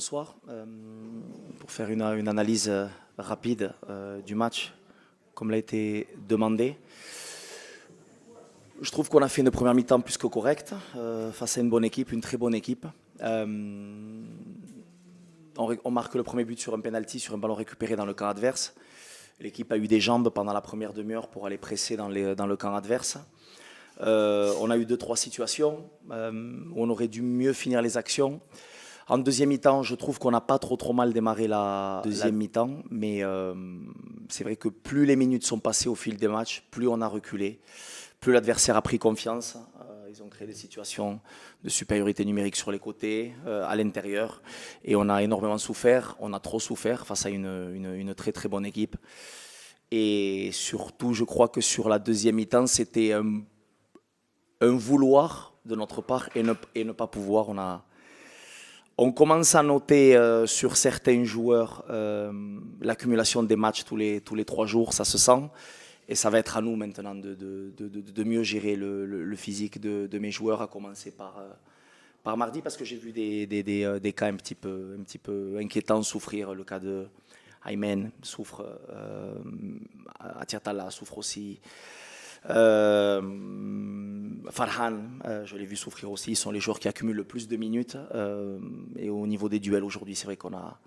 soir pour faire une analyse rapide du match, comme l'a été demandé. Je trouve qu'on a fait une première mi-temps plus que correcte face à une bonne équipe, une très bonne équipe. On marque le premier but sur un penalty, sur un ballon récupéré dans le camp adverse. L'équipe a eu des jambes pendant la première demi-heure pour aller presser dans le camp adverse. On a eu 2-3 situations où on aurait dû mieux finir les actions. En deuxième mi-temps, je trouve qu'on n'a pas trop mal démarré la deuxième mi-temps, mais c'est vrai que plus les minutes sont passées au fil des matchs, plus on a reculé, plus l'adversaire a pris confiance. Ils ont créé des situations de supériorité numérique sur les côtés, à l'intérieur, et on a énormément souffert, on a trop souffert face à une très bonne équipe. Et surtout, je crois que sur la deuxième mi-temps, c'était un vouloir de notre part et ne pas pouvoir. On commence à noter sur certains joueurs l'accumulation des matchs tous les 3 jours, ça se sent. Et ça va être à nous maintenant de mieux gérer le physique de mes joueurs, à commencer par mardi, parce que j'ai vu des cas un petit peu inquiétants souffrir. Le cas de Aymen souffre, Atiatala souffre aussi. Farhan, je l'ai vu souffrir aussi. Ils sont les joueurs qui accumulent le plus de minutes. Et au niveau des duels aujourd'hui, c'est vrai qu'on a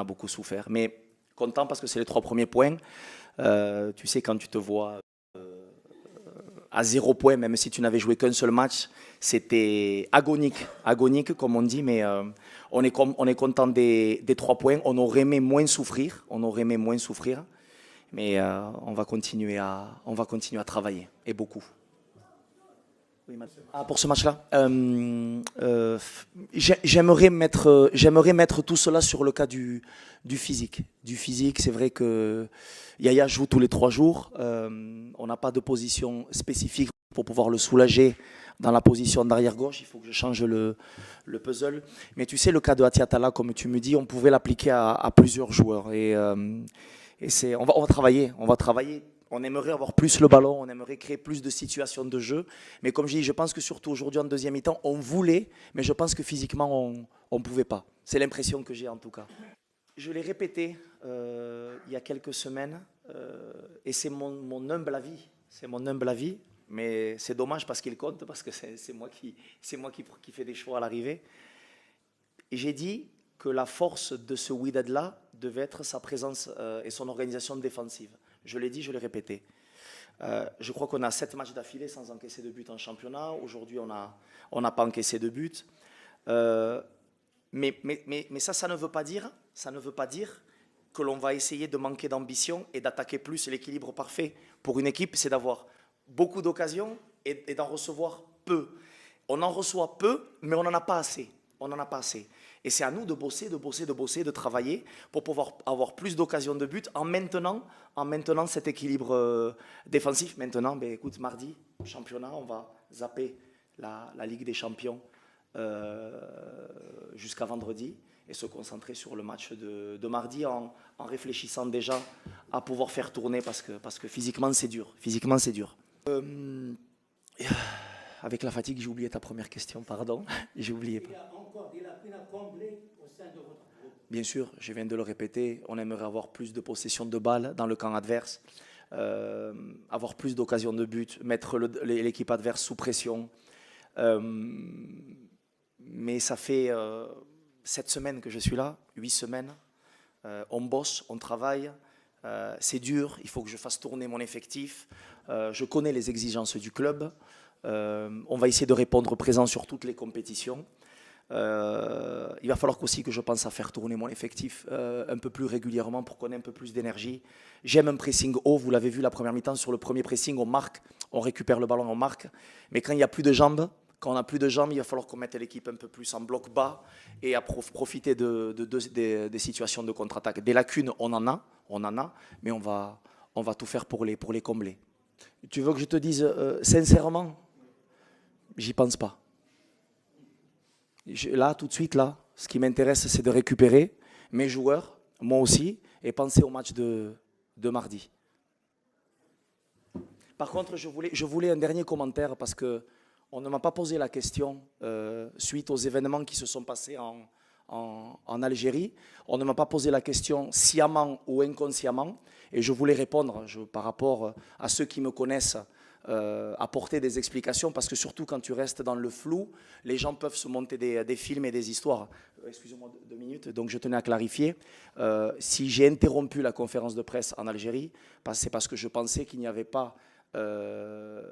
beaucoup souffert. Mais content parce que c'est les 3 premiers points. Tu sais, quand tu te vois à 0 point, même si tu n'avais joué qu'un seul match, c'était agonique comme on dit, mais on est content des 3 points. On aurait aimé moins souffrir, mais on va continuer à travailler, et beaucoup. Oui, pour ce match-là, j'aimerais mettre tout cela sur le cas du physique. Du physique, c'est vrai que Yaya joue tous les 3 jours. On n'a pas de position spécifique pour pouvoir le soulager dans la position d'arrière-gauche. Il faut que je change le puzzle. Mais tu sais, le cas de Atiatala, comme tu me dis, on pouvait l'appliquer à plusieurs joueurs. Et on va travailler. On aimerait avoir plus le ballon, on aimerait créer plus de situations de jeu. Mais comme je dis, je pense que surtout aujourd'hui en deuxième mi-temps, on voulait, mais je pense que physiquement, on ne pouvait pas. C'est l'impression que j'ai en tout cas. Je l'ai répété il y a quelques semaines, et c'est mon humble avis. C'est mon humble avis, mais c'est dommage parce qu'il compte, parce que c'est moi qui fais des choix à l'arrivée. Et j'ai dit que la force de ce Wydad-là devait être sa présence et son organisation défensive. Je l'ai dit, je l'ai répété. Je crois qu'on a 7 matchs d'affilée sans encaisser de but en championnat. Aujourd'hui, on n'a pas encaissé de but. Mais ça ne veut pas dire que l'on va essayer de manquer d'ambition et d'attaquer plus. L'équilibre parfait pour une équipe, c'est d'avoir beaucoup d'occasions et d'en recevoir peu. On en reçoit peu, mais on n'en a pas assez. Et c'est à nous de bosser, de travailler pour pouvoir avoir plus d'occasions de but en maintenant cet équilibre défensif. Maintenant, écoute, mardi, championnat, on va zapper la Ligue des Champions jusqu'à vendredi et se concentrer sur le match de mardi en réfléchissant déjà à pouvoir faire tourner parce que physiquement, c'est dur. Avec la fatigue, j'ai oublié ta première question, pardon. J'ai oublié. Il y a encore des lacunes à combler au sein de votre groupe. Bien sûr, je viens de le répéter, on aimerait avoir plus de possession de balles dans le camp adverse, avoir plus d'occasions de but, mettre l'équipe adverse sous pression. Mais ça fait 7 semaines que je suis là, 8 semaines. On bosse, on travaille. C'est dur, il faut que je fasse tourner mon effectif. Je connais les exigences du club. On va essayer de répondre présent sur toutes les compétitions. Il va falloir aussi que je pense à faire tourner mon effectif un peu plus régulièrement pour qu'on ait un peu plus d'énergie. J'aime un pressing haut, vous l'avez vu la première mi-temps, sur le premier pressing, on marque, on récupère le ballon, on marque. Mais quand il n'y a plus de jambes, il va falloir qu'on mette l'équipe un peu plus en bloc bas et à profiter des situations de contre-attaque. Des lacunes, on en a, mais on va tout faire pour les combler. Tu veux que je te dise sincèrement, j'y pense pas. Là, tout de suite, ce qui m'intéresse, c'est de récupérer mes joueurs, moi aussi, et penser au match de mardi. Par contre, je voulais un dernier commentaire parce qu'on ne m'a pas posé la question suite aux événements qui se sont passés en Algérie. On ne m'a pas posé la question sciemment ou inconsciemment, et je voulais répondre par rapport à ceux qui me connaissent, apporter des explications, parce que surtout quand tu restes dans le flou, les gens peuvent se monter des films et des histoires. Excusez-moi 2 minutes, donc je tenais à clarifier. Si j'ai interrompu la conférence de presse en Algérie, c'est parce que je pensais qu'il n'y avait pas le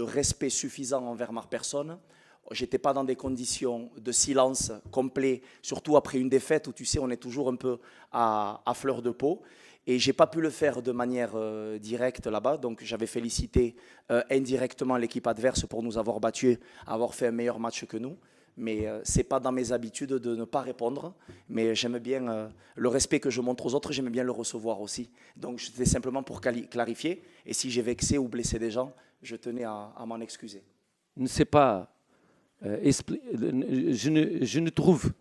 respect suffisant envers ma personne. J'étais pas dans des conditions de silence complet, surtout après une défaite où tu sais on est toujours un peu à fleur de peau. Et j'ai pas pu le faire de manière directe là-bas, donc j'avais félicité indirectement l'équipe adverse pour nous avoir battus, avoir fait un meilleur match que nous. Mais c'est pas dans mes habitudes de ne pas répondre. Mais j'aime bien le respect que je montre aux autres, j'aime bien le recevoir aussi. Donc c'était simplement pour clarifier. Et si j'ai vexé ou blessé des gens, je tenais à m'en excuser. Ne sais pas, je ne trouve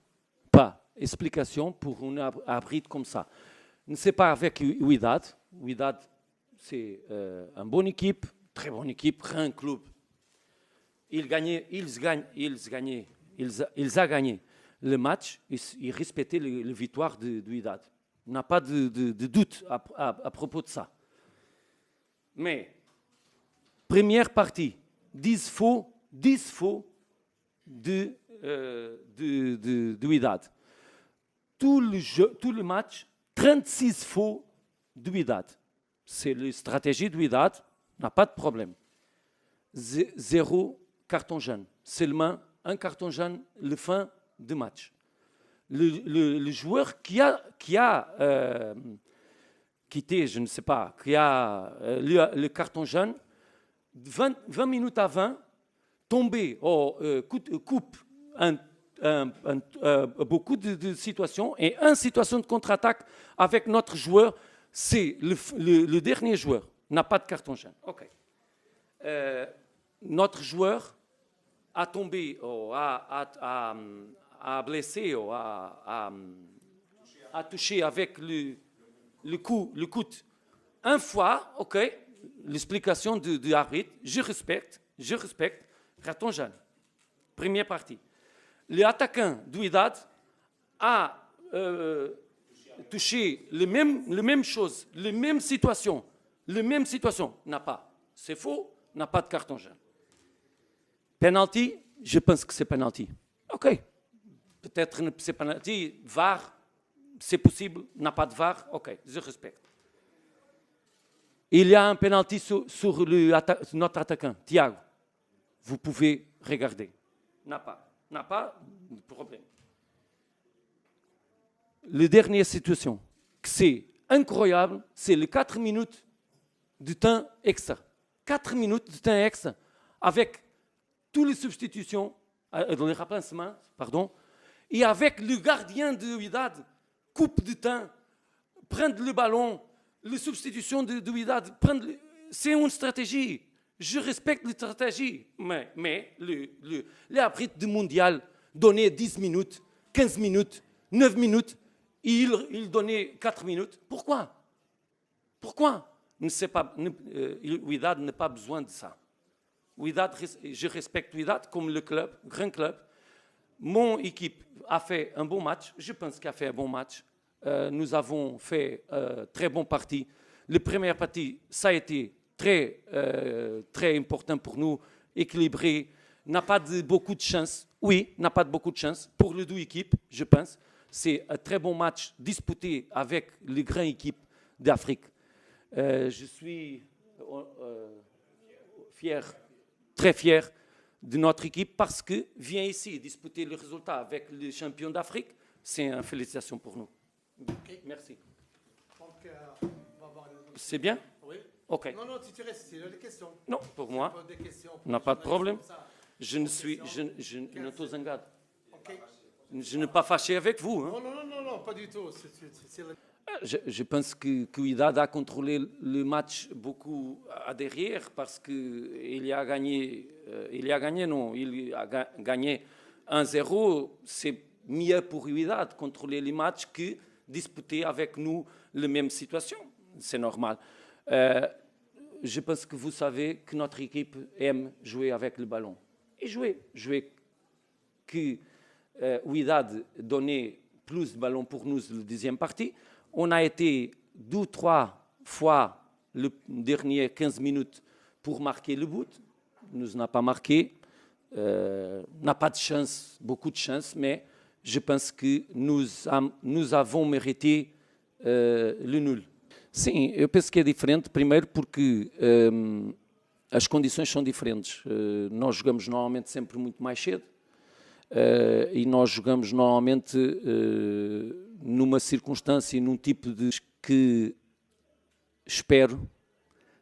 pas explication pour un arbitre comme ça. Ne sais pas avec Wydad. Wydad, c'est une bonne équipe, très bonne équipe, grand club. Ils ont gagné le match, ils respectaient la victoire de Wydad. Il n'y a pas de doute à propos de ça. Mais, première partie, 10 faux de Wydad. Tout le match, 36 faux de Wydad. C'est la stratégie de Wydad, n'a pas de problème. 0 carton jaune. Seulement un carton jaune le fin du match. Le joueur qui a quitté, je ne sais pas, qui a le carton jaune, 20 minutes avant, tombé, coupe beaucoup de situations et une situation de contre-attaque avec notre joueur, c'est le dernier joueur, n'a pas de carton jaune. Okay. Notre joueur a tombé, a blessé, a touché avec le coude. Une fois, ok, l'explication de l'arbitre, je respecte, carton jaune. Première partie. L'attaquant de Wydad a touché la même chose, la même situation, n'a pas. C'est faux, n'a pas de carton jaune. Penalty, je pense que c'est penalty. Ok. Peut-être que c'est penalty. VAR, c'est possible, n'a pas de VAR. Ok, je respecte. Il y a un penalty sur notre attaquant, Thiago. Vous pouvez regarder. N'a pas de problème. La dernière situation, c'est incroyable, c'est les 4 minutes de temps extra. 4 minutes de temps extra avec toutes les substitutions, dans les remplacements, pardon, et avec le gardien de Wydad, coupe de temps, prendre le ballon, les substitutions de Wydad, c'est une stratégie. Je respecte la stratégie, mais l'arbitre du mondial donnait 10 minutes, 15 minutes, 9 minutes, et il donnait 4 minutes. Pourquoi? Wydad n'a pas besoin de ça. Wydad, je respecte Wydad comme le club, grand club. Mon équipe a fait un bon match. Je pense qu'elle a fait un bon match. Nous avons fait très bonne partie. La première partie, ça a été très important pour nous, équilibré. N'a pas beaucoup de chance. Oui, n'a pas beaucoup de chance pour les deux équipes, je pense. C'est un très bon match disputé avec les grandes équipes d'Afrique. Je suis très fier de notre équipe parce que vient ici disputer le résultat avec les champions d'Afrique. C'est une félicitation pour nous. Okay. Merci. Donc, c'est bien? Oui. Ok. Non, tu restes, c'est les questions. Non, pour moi, n'a pas de problème. Je ne suis pas zangado. Okay. Je ne suis pas fâché avec vous. Hein? Non, pas du tout. Je pense que Wydad a contrôlé le match beaucoup à derrière parce qu'il a gagné 1-0. C'est mieux pour Wydad contrôler les matchs que disputer avec nous la même situation. C'est normal. Je pense que vous savez que notre équipe aime jouer avec le ballon. Et jouer que Wydad donnait plus de ballons pour nous la deuxième partie. On a été 2 ou 3 fois les dernières 15 minutes pour marquer le but. Nous n'a pas marqué. N'a pas de chance, beaucoup de chance, mais je pense que nous avons mérité le nul. Sim, eu penso que é diferente, primeiro porque as condições são diferentes. Nós jogamos normalmente sempre muito mais cedo e nós jogamos normalmente numa circunstância e num tipo de que espero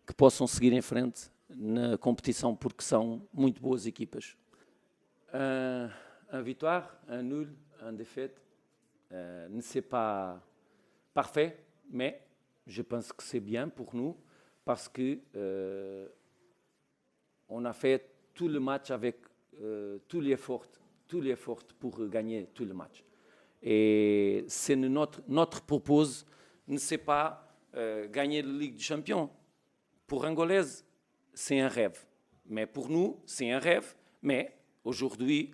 que possam seguir em frente na competição porque são muito boas equipas. Un victoire, un nul, un défaite, ne c'est pas parfait, mais je pense que c'est bien pour nous parce que on a fait tout le match avec tout l'effort pour gagner tout le match. Et c'est notre propose, ne c'est pas gagner la Ligue des Champions. Pour Angolaise, c'est un rêve. Mais pour nous, c'est un rêve. Mais aujourd'hui,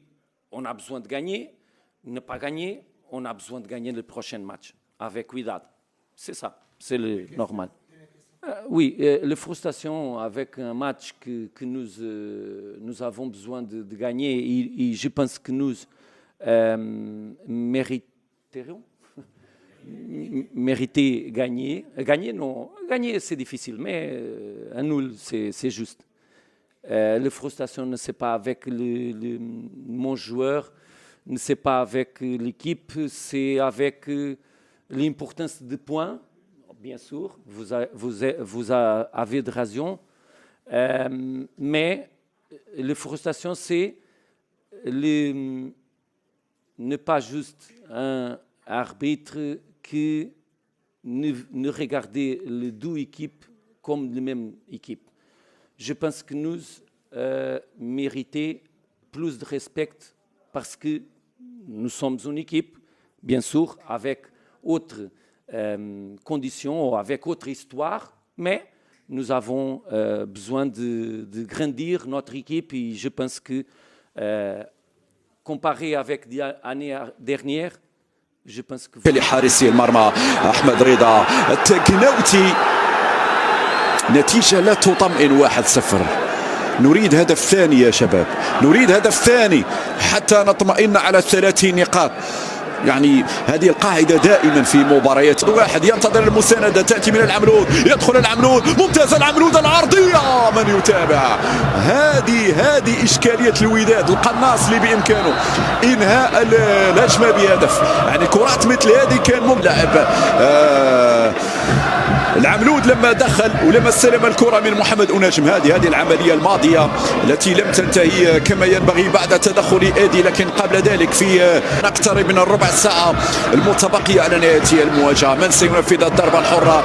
on a besoin de gagner. Ne pas gagner, on a besoin de gagner le prochain match avec Wydad. C'est ça, c'est le normal. Oui, la frustration avec un match que nous avons besoin de gagner et je pense que nous mériterions gagner. Gagner, non. Gagner, c'est difficile, mais un nul, c'est juste. La frustration ne c'est pas avec mon joueur, ne c'est pas avec l'équipe, c'est avec l'importance des points. Bien sûr, vous avez de raison, mais la frustration, c'est ne pas juste un arbitre qui ne regarder les deux équipes comme la même équipe. Je pense que nous méritons plus de respect parce que nous sommes une équipe, bien sûr, avec autres conditions, avec autre histoire, mais nous avons besoin de grandir notre équipe et je pense que comparé avec l'année dernière, je pense que... لحارسي المرمى أحمد رضا التقنوتي نتيجة لا تطمئن 1-0. نريد هدف ثاني يا شباب، نريد هدف ثاني حتى نطمئن على 30 نقاط. يعني هذه القاعدة دائما في مباريات. واحد ينتظر المساندة تأتي من العملود، يدخل العملود، ممتاز العملود العرضية، من يتابع؟ هذه إشكالية الوداد، القناص اللي بإمكانه إنهاء الهجمة بهدف. يعني كرات مثل هذه كان لاعب العملود لما دخل ولما استلم الكرة من محمد أناجم. هذه العملية الماضية التي لم تنتهي كما ينبغي بعد تدخل إيدي، لكن قبل ذلك في نقترب من الربع ساعة المتبقية على نهاية المواجهة. من سينفذ الضربة الحرة؟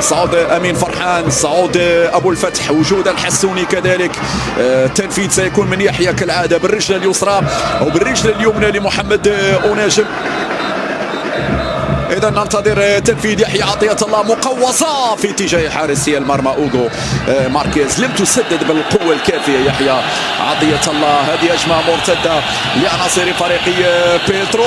صعود أمين فرحان، صعود أبو الفتح، وجود الحسوني كذلك. التنفيذ سيكون من يحيى كالعادة بالرجل اليسرى أو بالرجل اليمنى لمحمد أناجم. إذا ننتظر تنفيذ يحيى عطية الله، مقوصة في اتجاه حارسي المرمى أوغو ماركيز، لم تسدد بالقوة الكافية يحيى عطية الله. هذه هجمة مرتدة لعناصر فريق بيترو،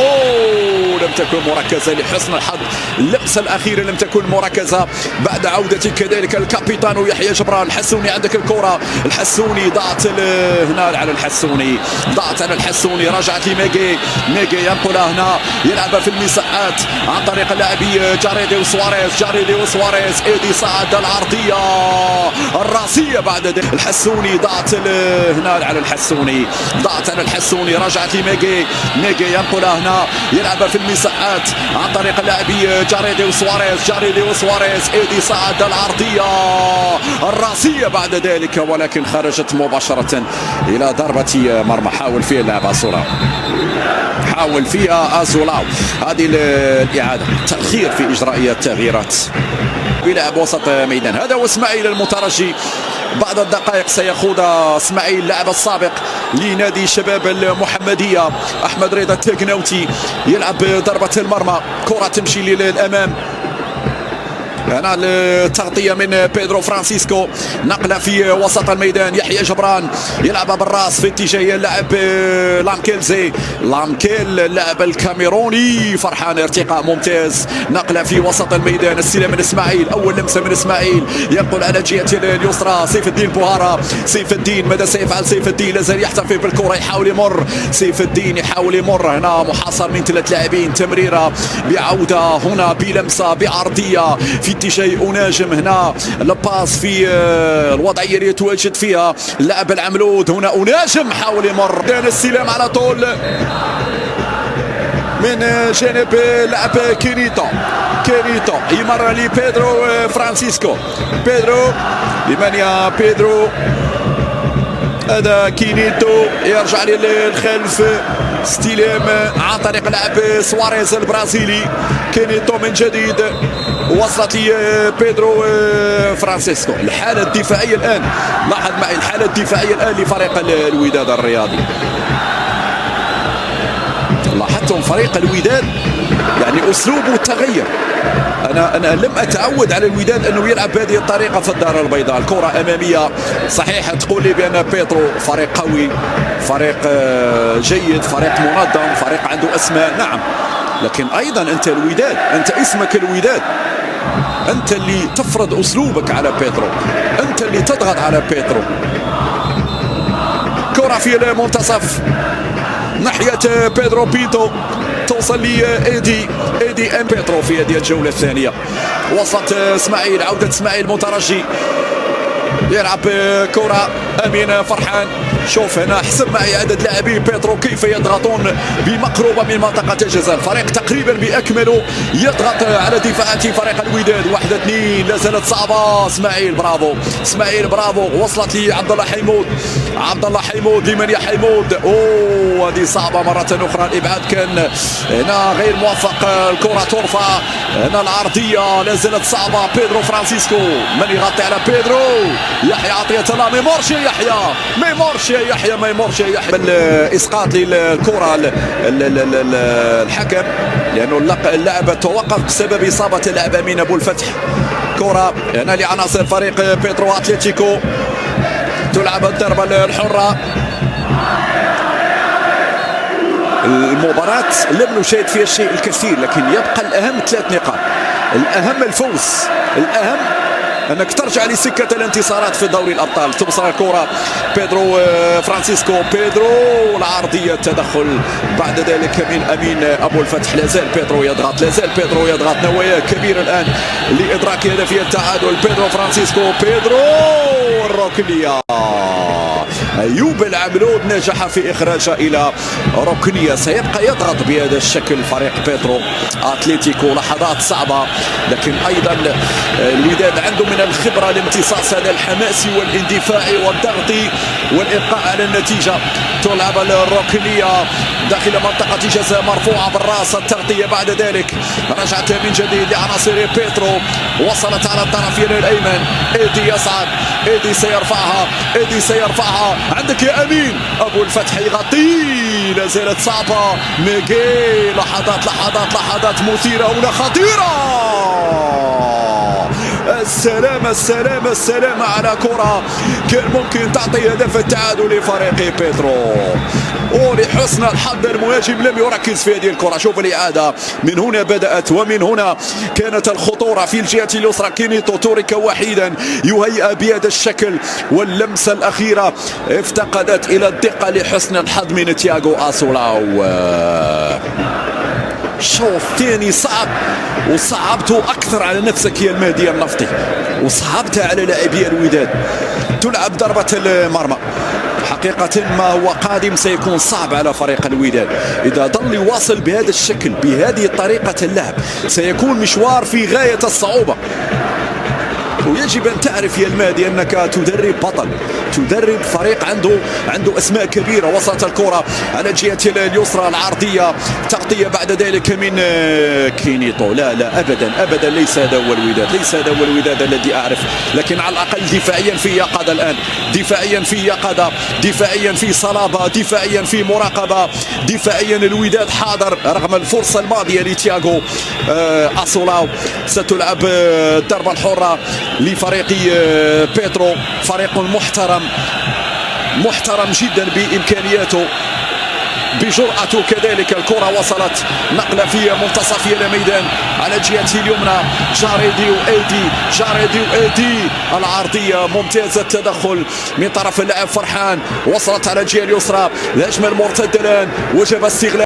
لم تكن مركزة لحسن الحظ. اللمسة الأخيرة لم تكن مركزة بعد عودة كذلك الكابيتان يحيى جبران. الحسوني عندك الكرة، الحسوني ضاعت هنا على الحسوني، ضاعت على الحسوني، رجعت لميجي، ميجي ينقلها هنا، يلعبها في المساحات عن طريق اللاعبي جاريدي وسواريز. ايدي صعد العرضيه الراسيه بعد ذلك. الحسوني ضاعت هنا على الحسوني، ضاعت على الحسوني، رجعت لميجي، ميجي ينقلها هنا، يلعبها في المساحات عن طريق اللاعبي جاريدي وسواريز. ايدي صعد العرضيه الراسيه بعد ذلك، ولكن خرجت مباشره الى ضربه مرمى. حاول فيها اللاعب أزولاو، هذه الإعادة، تأخير في إجراء التغييرات بلاعب وسط ميدان. هذا هو اسماعيل المترجي. بعد الدقائق سيخوض اسماعيل اللاعب السابق لنادي شباب المحمدية أحمد رضا التقنوتي، يلعب ضربة المرمى، كرة تمشي للأمام. هنا التغطية من بيدرو فرانسيسكو، نقلة في وسط الميدان. يحيى جبران يلعبها بالراس في اتجاه اللاعب لامكيلزي. لامكيل اللاعب الكاميروني فرحان، ارتقاء ممتاز، نقلة في وسط الميدان. السلام من اسماعيل، اول لمسة من اسماعيل، ينقل على جهة اليسرى سيف الدين بوهارة. سيف الدين ماذا سيفعل؟ سيف الدين لازال يحتفظ بالكرة، يحاول يمر. سيف الدين يحاول يمر، هنا محاصر من 3 لاعبين. تمريرة بعودة هنا بلمسة بعرضية في اتجاه أناجم. هنا لباس في الوضعية اللي يتواجد فيها اللاعب العملود. هنا أناجم حاول يمر، السلام على طول من جانب لاعب كينيتو يمر لبيدرو فرانسيسكو. بيدرو لمن يا بيدرو؟ هذا كينيتو يرجع للخلف، استلام عن طريق لاعب سواريز البرازيلي. كينيتو من جديد، وصلت لي بيدرو فرانسيسكو. الحالة الدفاعية الآن، لاحظ معي الحالة الدفاعية الآن لفريق الوداد الرياضي. لاحظتم فريق الوداد يعني أسلوبه تغير. أنا لم أتعود على الوداد أنه يلعب بهذه الطريقة في الدار البيضاء. الكرة أمامية، صحيح تقول لي بأن بيترو فريق قوي، فريق جيد، فريق منظم، فريق عنده أسماء، نعم، لكن أيضا أنت الوداد، أنت اسمك الوداد، أنت اللي تفرض أسلوبك على بيترو، أنت اللي تضغط على بيترو. كرة في المنتصف ناحية بيدرو بيتو، توصل لي ايدي ام بيترو في هذه الجولة الثانية. وسط اسماعيل، عودة اسماعيل مترجي، يلعب كرة أمين فرحان. شوف هنا، حسب معي عدد لاعبي بيترو كيف يضغطون بمقربة من منطقة الجزاء. الفريق تقريبا بأكمله يضغط على دفاعات فريق الوداد. 1-2 لا زالت صعبة. اسماعيل برافو، اسماعيل برافو، وصلت لي عبد الله حيمود. عبد الله حيمود لمن يا حيمود؟ اوه هذه صعبة مرة أخرى، الإبعاد كان هنا غير موفق. الكرة ترفع هنا، العرضية لا زالت صعبة. بيدرو فرانسيسكو، من يغطي على بيدرو؟ يحيى عطية الله، ما يمرش يحيى، ما يمرش يحيى، ما يمرش يحيى. الاسقاط للكره الحكم لانه اللاعب توقف بسبب اصابه اللاعب امين ابو الفتح. كره هنا لعناصر فريق بيترو اتلتيكو، تلعب الضربه الحره. المباراة لم نشاهد فيها الشيء الكثير، لكن يبقى الأهم 3 نقاط. الأهم الفوز، الأهم انك ترجع لسكة الانتصارات في دوري الابطال. توصل الكرة بيدرو فرانسيسكو، بيدرو العرضية، التدخل بعد ذلك من امين ابو الفتح. لازال بيدرو يضغط، لازال بيدرو يضغط، نوايا كبيرة الان لادراك هدفية التعادل. بيدرو فرانسيسكو، بيدرو الركنية، ايوب العملود نجح في اخراجها الى ركنيه. سيبقى يضغط بهذا الشكل فريق بيترو اتلتيكو. لحظات صعبه، لكن ايضا الوداد عنده من الخبره لامتصاص هذا الحماسي والاندفاعي والضغط والابقاء على النتيجه. تلعب الركنيه داخل منطقه جزاء، مرفوعه بالراس. التغطيه بعد ذلك رجعت من جديد لعناصر بيترو، وصلت على الطرف الايمن. ايدي يصعد، ايدي سيرفعها، ايدي سيرفعها. عندك يا امين ابو الفتح يغطي، لا زالت صعبه. ميغي، لحظات لحظات لحظات مثيره هنا، خطيره. السلام السلام السلام على كرة كان ممكن تعطي هدف التعادل لفريق بيترو، ولحسن الحظ المهاجم لم يركز في هذه الكرة. شوف الإعادة، من هنا بدأت ومن هنا كانت الخطورة في الجهة اليسرى. كينيتو ترك وحيدا، يهيأ بهذا الشكل، واللمسة الأخيرة افتقدت إلى الدقة لحسن الحظ من تياغو أسولاو. شوط ثاني صعب، وصعبته أكثر على نفسك يا المهدي النفطي، وصعبتها على لاعبي الوداد. تلعب ضربة المرمى، حقيقة ما هو قادم سيكون صعب على فريق الوداد. إذا ظل يواصل بهذا الشكل بهذه طريقة اللعب سيكون مشوار في غاية الصعوبة. ويجب أن تعرف يا المهدي أنك تدرب بطل، تدرب فريق عنده أسماء كبيرة. وصلت الكرة على الجهة اليسرى، العرضية تغطي العطية بعد ذلك من كينيتو. لا أبدا ليس هذا هو الوداد، ليس هذا هو الوداد الذي أعرف، لكن على الأقل دفاعيا في يقظة الآن، دفاعيا في يقظة، دفاعيا في صلابة، دفاعيا في مراقبة، دفاعيا الوداد حاضر رغم الفرصة الماضية لتياغو أسولاو. ستلعب الضربة الحرة لفريق بيترو، فريق محترم جدا بإمكانياته بجرأته كذلك. الكرة وصلت نقلة في منتصف الميدان على جهته اليمنى، جاريدي وإيدي العرضية ممتازة، التدخل من طرف اللاعب فرحان، وصلت على الجهة اليسرى، الهجمة المرتدة الآن وجب استغلال